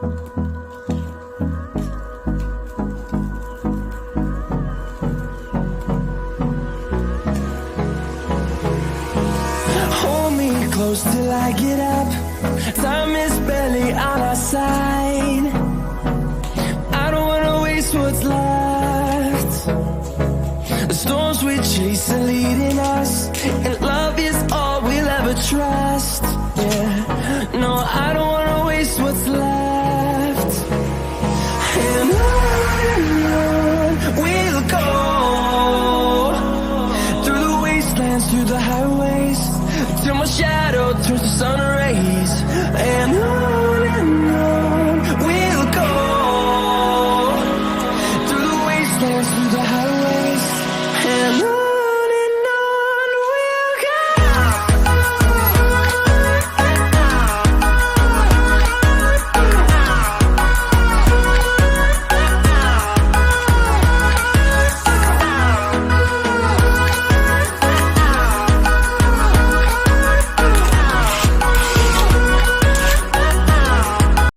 Hold me close till I get up. Time is barely on our side. I don't wanna waste what's left. The storms we chase are leading us, and